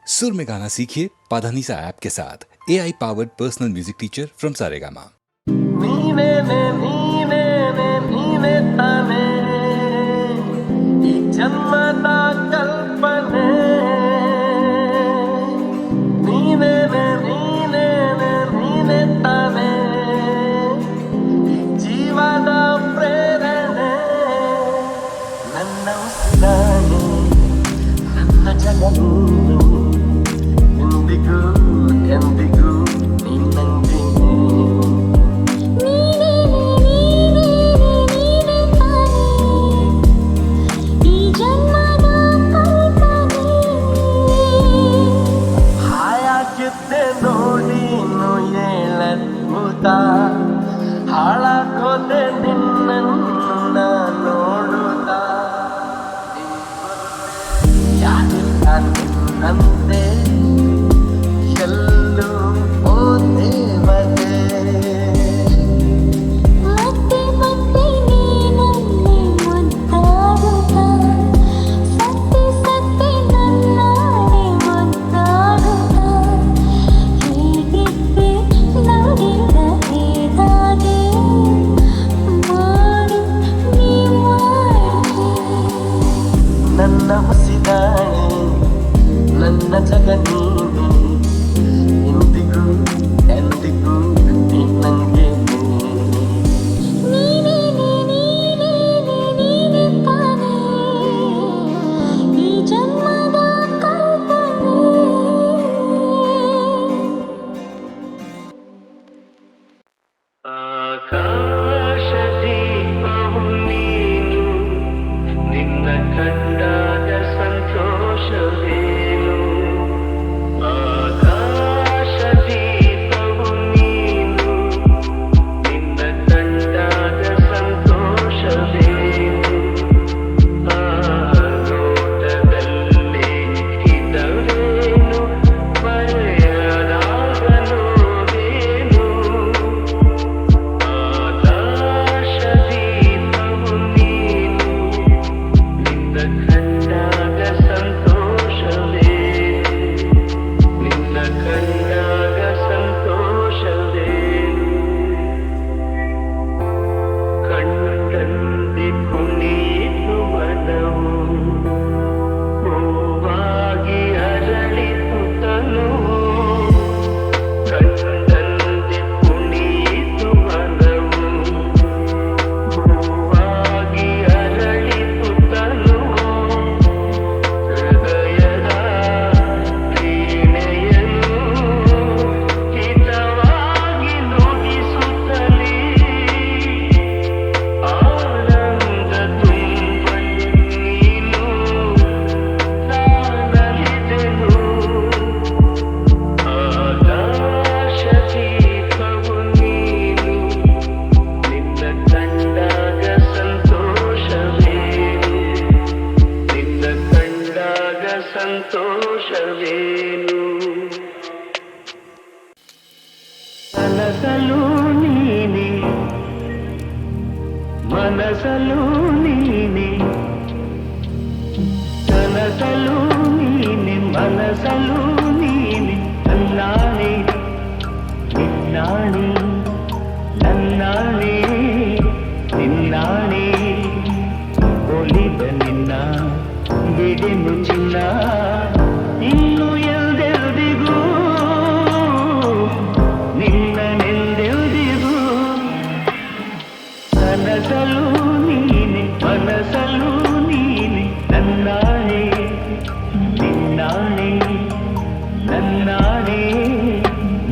सुर में गाना सीखिए पाधानीसा ऐप के साथ AI powered personal music teacher from Saregama. ಜನ್ಮದ ಕಲ್ಪನೆ ನೀನೇ ತಾನೆ ಜೀವದ ಪ್ರೇರಣೆ ನನ್ನ ಉಸಿರಾಣೆ ನನ್ನ ಜಗನು ಎಂದಿಗೂ ಎಂದಿಗೂ ನಿನ್ನಂತೆ ಹಾಳಾಕೋದೆ ನಿನ್ನನ್ನು ನಾ ನೋಡುತ್ತಾ ಯಾರಿಲ್ಲ ನಿನ್ನಂತೆ ಎಲ್ಲೂ ಓ ದೇವತೆ ಮತ್ತೆ ಮತ್ತೆ ನೀನಲ್ಲಿ ಮುದ್ದಾಡುತ್ತಾ ಸತ್ತಿ ಸತ್ತಿ ನನ್ನಾಡೆ ಮುದ್ದಾಡುತ್ತಾ ಹೇಗಿದ್ದೆ ನೋಡಿದ ಹೇಗಾದೆ ಮಾಡು ನೀ ಮಾಡು ನನ್ನ ಮುಸಿದಾಣೆ ನನ್ನ ಜಗ ನೀನೆ ಎಂದಿಗೂ ಎಂದಿಗೂ ನಿನ್ನಂಗೆ ನೀನೇ ತಾನೇ ಈ ಜನ್ಮದ ಕಲ್ಪನೆ ಆಕಾಶದೀಪವು ನೀನು ನಿನ್ನ ಕಂಡಾಗ ಸಂತೋಷವೇನು ಆಕಾಶದೀಪವು ನೀನು ನಿನ್ನ ಕಂಡಾಗ ಸಂತೋಷವೇನು ಆ ನೋಟದಲ್ಲಿ ಹಿತವೇನು ಮರೆಯಲಾಗ ನೋವೇನು ಆಕಾಶದೀಪವು ನೀನು ನಿನ್ನ ಕಂಡಾಗ ಸಂತೋಷವೇನು ನಿನ್ನ ಕಂಡಾಗ ಸಂತೋಷವೇನು ಕಣ್ಣಲ್ಲಿ ಕುಣಿತು ಮನವು ಹೂವಾಗಿ ಅರಳಿತು ತನುವು ಕಣ್ಣಲ್ಲಿ ಕುಣಿತು ಮನವು ಹೂವಾಗಿ ಅರಳಿತು ತನುವು ಹೃದಯದ ವೀಣೆಯನ್ನು ಹಿತವಾಗಿ ನುಡಿಸುತ್ತಲೇ ಆನಂದ ತುಂಬಲು ನೀನು ನಾನಲಿದೆನು ಆಕಾಶದೀಪವು ನೀನು ನಿನ್ನ ಕಂಡಾಗ ಸಂತೋಷವೇನು ನಿನ್ನ ಕಂಡಾಗ ಸಂತೋಷವೇನು ಕನಸಲು ನೀನೆ ಮನಸಲು ನೀನೆ ಕನಸಲು ನೀನೆ ಮನಸಲು ನೀನೆ ನನ್ನಾಣೆ ನಿನ್ನಾಣೆ ನನ್ನಾಣೆ ನಿನ್ನಾಣೆ ಒಲಿದ ನಿನ್ನ ಬಿಡೆನು ಚಿನ್ನ ಇನ್ನು ಎಲ್ದೆಲ್ದಿಗೂ ನಿನ್ನನೆಲ್ದೆಲ್ದಿಗೂ ಕನಸಲು ನೀನೆ ಮನಸಲು ನೀನೆ ನನ್ನಾಣೆ ನಿನ್ನಾಣೆ ನನ್ನಾಣೆ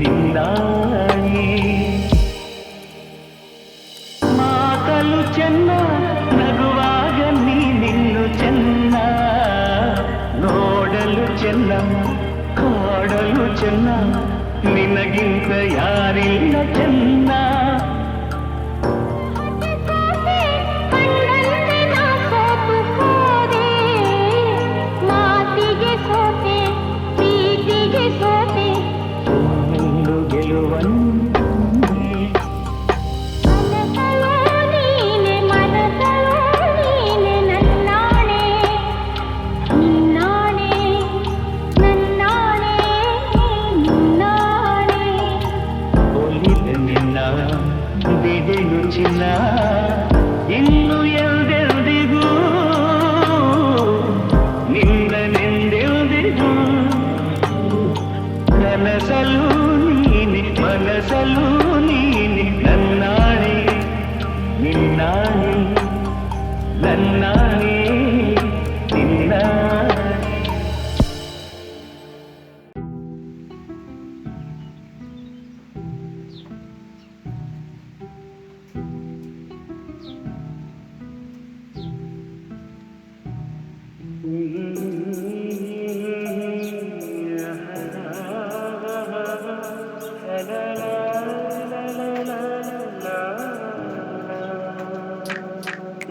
ನಿನ್ನಾಣೆ ಮಾತಲು ಚೆನ್ನ ನಗುವಾಗ ನೀನಿನ್ನು ಚೆನ್ನ ನೋಡಲು ಚೆನ್ನ ಕಾಡಲು ಚೆನ್ನ ನಿನಗಿಂತ ಯಾರಿಲ್ಲ ಚೆನ್ನ ಕಣ್ಣಂತೆ ನಾ ಸೋತು ಹೋದೆ ಮಾತಿಗೆ ಸೋತೆ ಪ್ರೀತಿಗೆ ಸೋತೆ ಒಂದು ಗೆಲುವನ್ನು ಮನಸಲು ನೀನೆ ನನ್ನಾಣೆ ನಿನ್ನಾಣೆ ನನ್ನಾಣೆ ತಿಳಿದು ಕನಸಲು ನೀನೆ ಮನಸಲು ನೀನೆ ನನ್ನಾಣೆ ನಿನ್ನಾಣೆ ನನ್ನಾಣೆ ನಿನ್ನಾಣೆ.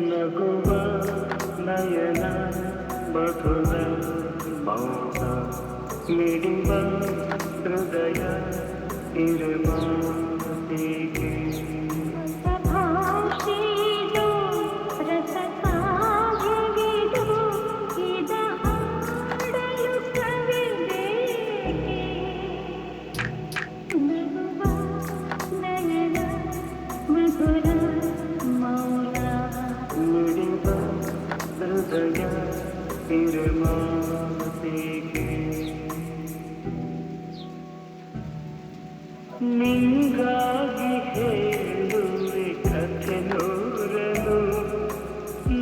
ನಗುವ ನಯನ ಮಧುರ ಮೌನ ಮಿಡಿವ ಹೃದಯ ಇರುವ ಹೀಗೆ ಭಾಷೆದು ರಸಕಾಗಿದು ಇದ ಹಾಡಲು ಕವಿದೇಕೆ ನಗುವ ನಯನ ಮಧುರ ಮೌನ ಮಿಡಿವ ಹೃದಯ ಇರುವ ಹೀಗೆ ನಿಂಗಾಗಿ ಹೇಳುವೆ ಕಥೆ ನೂರಲು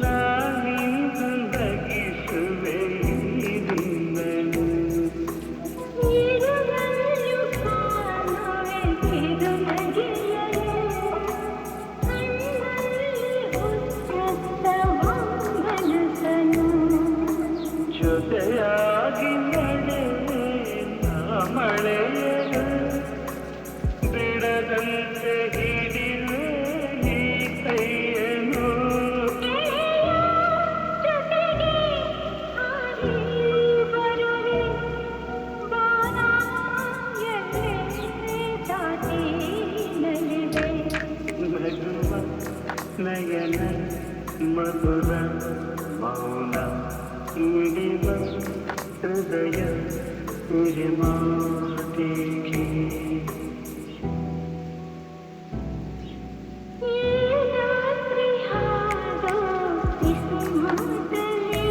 ನಾನಿಂದು ನಗಿಸುವೆ ನಿನ್ನನು. ಇರುವಲ್ಲು ಕಾಣುವೆ ತಿರುನಗೆಯಲು ಕಣ್ಣಲ್ಲಿ ಉಚ್ಚತ್ತವಾಂಗನಸನು ಜೊತೆಯಾಗಿ ನಡೆವೆ ನಾ ಮಳೆಯಲು ಬಿಡದಂತೆ ಹಿಡಿವೆ ಈ ಕೈಯನು. ಜೊತೆಗೆ ಹಾರಿ ಬರುವೆ ಬಾನ ಎಲ್ಲೆ ದಾಟಿ ನಲಿವೆ ನಗುವ ನಯನ ಮಧುರ ಮೌನ ಮಿಡಿವ ಹೃದಯ ಮಾತಿಗೆ ಈ ರಾತ್ರಿ ಹಾಡೋ ಕಿಸುಮಾತಲಿ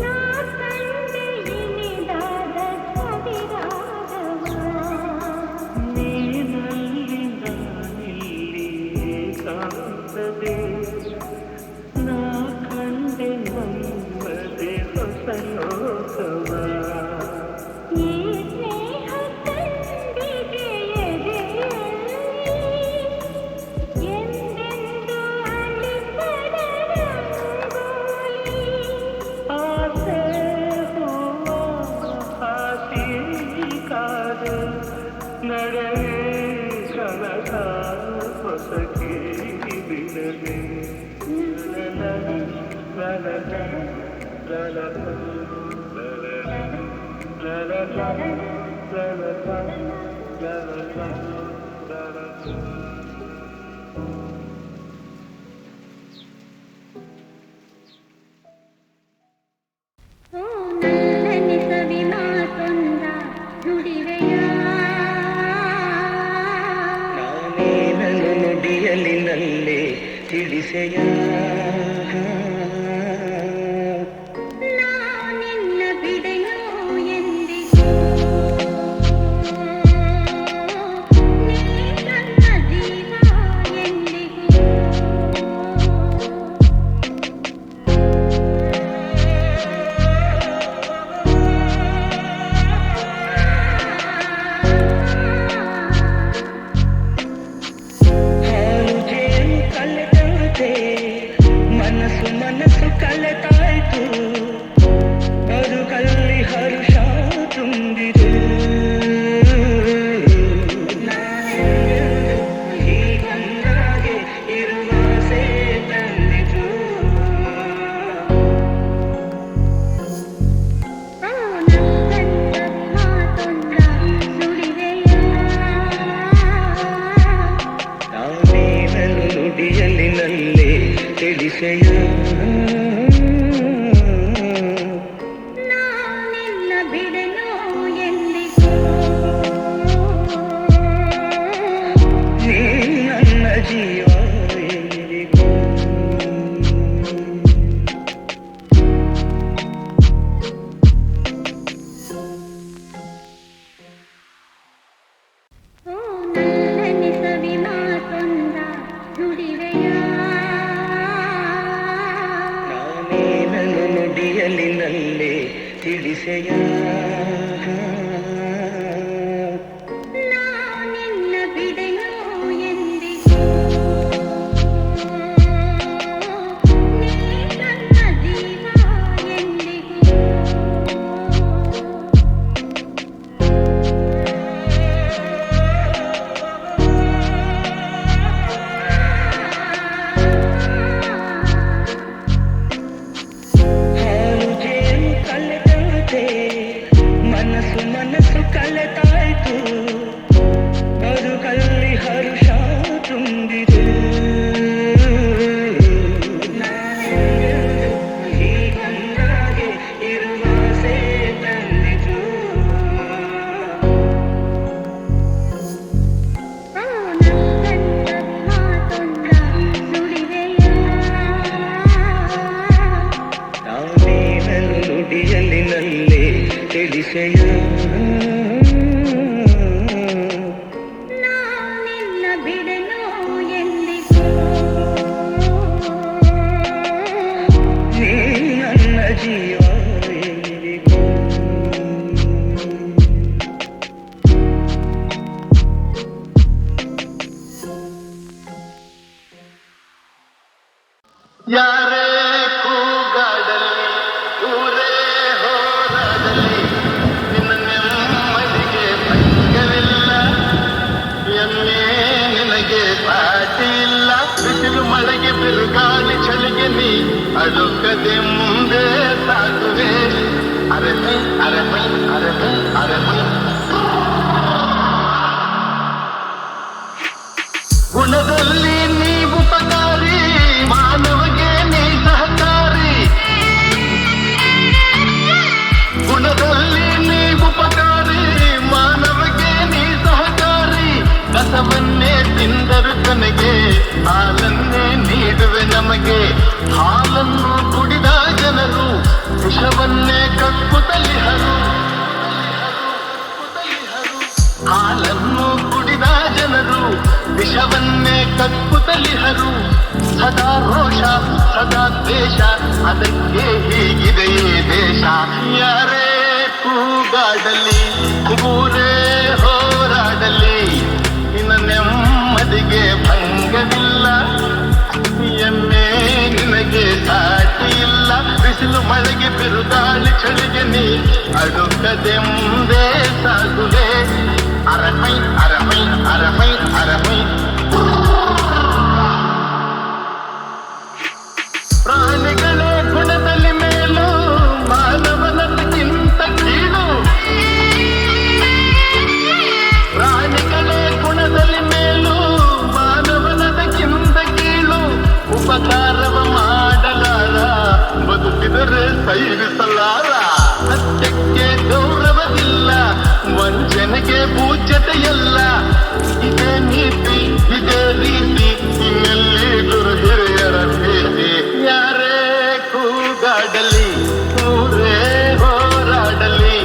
ನಾ ಕಂಡೆ ಇನಿದಾದ ಸವಿರಾಗವ ನೀನಲ್ಲಿ ನಾನಿಲ್ಲಿ ಏಕಾಂತದೆ ನಾ ಕಂಡೆ ನಮ್ಮದೆ ಹೊಸ ಲೋಕವ. ಈ ಸ್ನೇಹ ಕಂಡಿಗೆ ಎದೆಯಲ್ಲಿ ಎಂದೆಂದು ಅಳಿಸದ ರಂಗೋಲಿ ಆಸೆ ಹೂವ ಹಾಸಿ ಕಾದ ನಡೆವೆ ಕನಕ ಹೊಸಕಿ ಬಿಡದೆ ಓ ನಲ್ಲನೆ ಸವಿ ಮಾತೊಂದ ನುಡಿವೆಯ ನಾನೇನನ್ನು ನುಡಿಯಲಿ ನಲ್ಲೇ ತಿಳಿಸೆಯ. ನಾ ನಿನ್ನ ಬಿಡೆಯೋ ಎಂದಿಗೂ ನೀ ನನ್ನ ಜೀವ ಎಂದಿಗೂ ಹಾಲು ಜೇನು ಕಲೆದಂತೆ ಮನಸ್ಸು ಮನಸ್ಸು ಕಲೆತಾಯ್ತು ಬದುಕಲ್ಲಿ ಹರುಷ ತುಂಬಿತು. ನಾನೆಂದೆಂದು ಹೀಗಂದಾಗೆ ಇರುವ ಆಸೆ ತಂದಿತು. ಓ ನಲ್ಲನೆ ಸವಿ ಮಾತೊಂದ ನುಡಿವೆಯ ನಾನೇನನ್ನು ನುಡಿಯಲಿ ನಲ್ಲೇ ತಿಳಿಸೆಯ. ನಾ ನಿನ್ನ ಬಿಡೆಯೋ ಎಂದಿಗೂ ನೀ ನನ್ನ ಜೀವ ಎಂದಿಗೂ. ನಾನಿನ್ನ ಬಿಡೆನೋ ಎಂದಿಗೂ ನೀ ನನ್ನ ಜೀವ ಎಂದಿಗೂ ಹಾಲು ಜೇನು ಕಲೆತಂತೆ ಮನಸ್ಸು ಕಲೆತಾಯ್ತು ಬದುಕಲ್ಲಿ ಹರುಷ ತುಂಬಿದೆ ನಾನೆಂದೆಂದು ಹೀಗೊಂದಾಗೆ ಇರುವ ಆಸೆ ತಂದಿತು ನಂಗಂತ ಮಾತೊಂದ ನುಡಿವೆಯ ನಾನೇನನ್ನು ನುಡಿಯಲಿನಲ್ಲೇ ತಿಳಿಸೆಯ ನಾನಿನ್ನ ಬಿಡೆನೋ ಎಂದಿಗೂ ನೀ ನನ್ನ ಜೀವ ಎಂದಿಗೂ ಯಾರೇ ಕೂಗಾಡಲಿ ಊರೇ ಹೋರಾಡಲಿ ನಿನ್ನ ನೆಮ್ಮದಿಗೆ ಭಂಗವಿಲ್ಲ ಎಮ್ಮೆ ನಿನಗೆ ಸಾಟಿ ಇಲ್ಲ ಬಿಸಿಲು ಮಳೆಗೆ ಬಿರುಗಾಳಿ ಚಳಿಗೆ ನೀ ಅಡುಕದೆ ಮುಂದೆ ಸಾಗುವೆ ಅರಮೈ ಅರಮೈ ಅರಮೈ ಅರಮೈ ಗುಣದಲ್ಲಿ ನೀ ಉಪಕಾರಿ ಮಾನವಗೆ ನೀ ಸಹಕಾರಿ ಗುಣದಲ್ಲಿ ನೀ ಉಪಕಾರಿ ಮಾನವಗೆ ನೀ ಸಹಕಾರಿ ಕಸವನ್ನೇ ತಿಂದರು ತನಗೆ ಹಾಲನ್ನೇ ನೀಡುವೆ ನಮಗೆ ಹಾಲನ್ನು ಕುಡಿದ ಜನರು ವಿಷವನ್ನೇ ಕಕ್ಕುತ್ತಲಿಹರು ಹಾಲನ್ನು ಕುಡಿದ ಜನರು ವಿಷವನ್ನೇ ಕಕ್ಕುತ್ತಲಿಹರು ಸದಾ ರೋಷ ಸದಾ ದ್ವೇಷ ಅದಕ್ಕೆ ಹೀಗಿದೆಯೇ ದೇಶ ಯಾರೇ ಕೂಗಾಡಲಿ ಊರೇ ಹೋರಾಡಲಿ ನಿನ್ನ ನೆಮ್ಮದಿಗೆ ಭಂಗವಿಲ್ಲ ಎಮ್ಮೆ ನಿನಗೆ ಸಾಟಿ ಇಲ್ಲ ಬಿಸಿಲು ಮಳೆಗೆ ಬಿರುಗಾಳಿ ಚಳಿಗೆ ನೀ ಅಡುಕದೆ ಮುಂದೆ ಸಾಗುವೆ ಅರಮೈ ಅರಮೈ ಅರಮೈ ಅರಮೈ ಪ್ರಾಣಿಗಳೇ ಗುಣದಲ್ಲಿ ಮೇಲು ಮಾನವನಕ್ಕಿಂತ ಕೀಳು ಪ್ರಾಣಿಗಳೇ ಗುಣದಲ್ಲಿ ಮೇಲು ಮಾನವನದಕ್ಕಿಂತ ಕೀಳು ಉಪಕಾರವ ಮಾಡಲಾರ ಬದುಕಿದರೆ ಸೈರಿಸಲಾರ ಸತ್ಯಕ್ಕೆ ಗೌರವವಿಲ್ಲ ವಂಚನೆಗೆ ಪೂಜ್ಯತೆಯಲ್ಲ ಇದೇ ನೀತಿ ಇದೇ ರೀತಿ ಇನ್ನೆಲ್ಲಿ ಗುರು ಹಿರಿಯರ ಭೇಟಿ ಯಾರೇ ಕೂಗಾಡಲಿ ಊರೇ ಹೋರಾಡಲಿ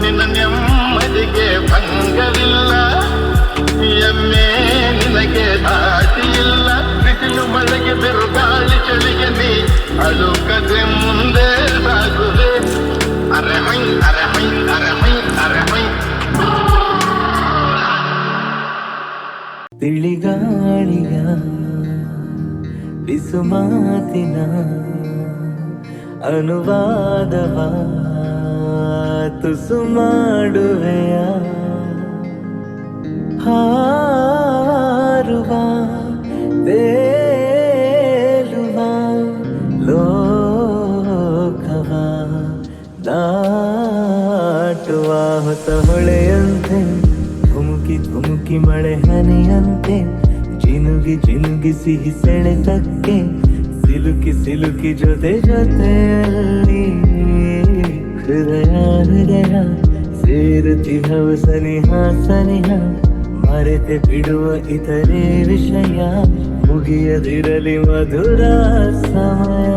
ನಿನ್ನ ನೆಮ್ಮದಿಗೆ ಭಂಗವಿಲ್ಲ ಎಮ್ಮೆ ನಿನಗೆ ದಾಟಿ ಇಲ್ಲ ಬಿಸಿಲು ಮಳೆಗೆ ಬಿರುಗಾಳಿ ಚಳಿಗೆ ನೀ ಅಳುಕದೆ ಮುಂದೆ ಸಾಗುವೆ ಅರಮೈ ಅರಮೈ ಅರಮೈ ಅರಮೈ ತಿಳಿಗಾಳಿಯ ಬಿಸು ಮಾತಿನ ಅನುವಾದವ ತುಸು ಮಾಡುವೆಯ ಹಾರುವ ತೇಲುವ ಲೋಕವ ದಾಟುವ ಹೊಸ ಹೊಳೆಯಂತೆ ಧುಮುಕಿ ಧುಮುಕಿ ಮಳೆ ಹನಿಯಂತೆ ಜಿನುಗಿ ಜಿನುಗಿ ಸಿಹಿ ಸೆಳೆತಕ್ಕೆ ಸಿಲುಕಿ ಸಿಲುಕಿ ಜೊತೆ ಜೊತೆಯಲ್ಲಿ ಹೃದಯ ಹೃದಯ ಸೇರುತ್ತಿಹವು ಸನಿಹ ಸನಿಹ ಮರೆತೆ ಬಿಡುವ ಇತರೆ ವಿಷಯ ಮುಗಿಯದಿರಲಿ ಮಧುರ ಸಮಯ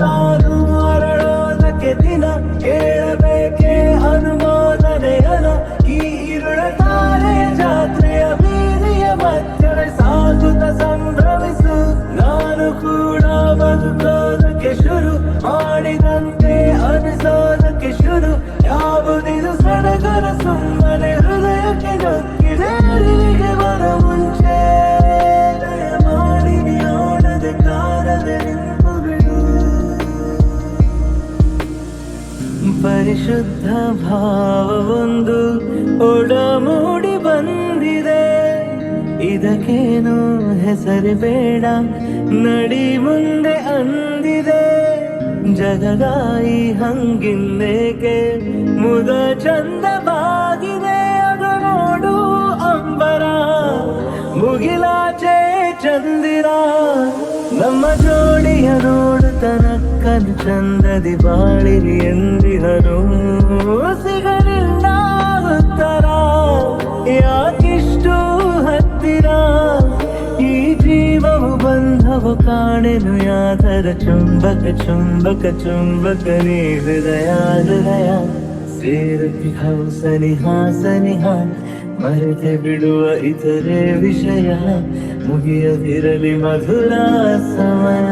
ತಾನು ಅರಳೋದಕ್ಕೆ ದಿನ ಕೇಳಬೇಕೆ ಅನುಮೋದನೆಯನ ಈ ಇರುಳ ತಾರೆ ಜಾತ್ರೆಯ ಬೀದಿಯ ಮಧ್ಯೆ ಸಾಗುತ್ತ ಸಂಭ್ರಮಿಸು ನಾನು ಕೂಡ ಬದುಕೋದಕ್ಕೆ ಶುರು ಮಾಡಿದಂತೆ ಅನಿಸೋದಕ್ಕೆ ಶುರು ಭಾವವೊಂದು ಒಡಮೂಡಿ ಬಂದಿದೆ. ಇದಕ್ಕೇನು ಹೆಸರು ಬೇಡ, ನಡಿ ಮುಂದೆ ಅಂದಿದೆ. ಜಗದಾಯಿ ಹಂಗಿನ್ನೇಕೆ ಮುದ ಚಂದವಾಗಿದೆ. ಅದು ನೋಡು ಅಂಬರ, ಮುಗಿಲಾಚೆ ಚಂದಿರ. ನಮ್ಮ ಜೋಡಿಯ ನೋಡುತ್ತನಕ್ಕನು ಚಂದದಿ ಬಾಳಿರಿ ಎಂದಿಹನು. ಸಿಗಲಿಲ್ಲ ಉತ್ತರ, ಯಾಕಿಷ್ಟು ಹತ್ತಿರ. ಈ ಜೀವವು ಬಂಧವು ಕಾಣೆನು ಯಾದರ. ಚುಂಬಕ ಚುಂಬಕ ಚುಂಬಕ ನೀ ಹೃದಯ ಹೃದಯ. ಸೇರತಿ ಹೌಸನಿಹ ಸನಿಹ, ಮರೆತೆ ಬಿಡುವ ಇತರೆ ವಿಷಯ. ಮುಗಿಯದಿರಲಿ ಮಧುರ ಸಮಯ.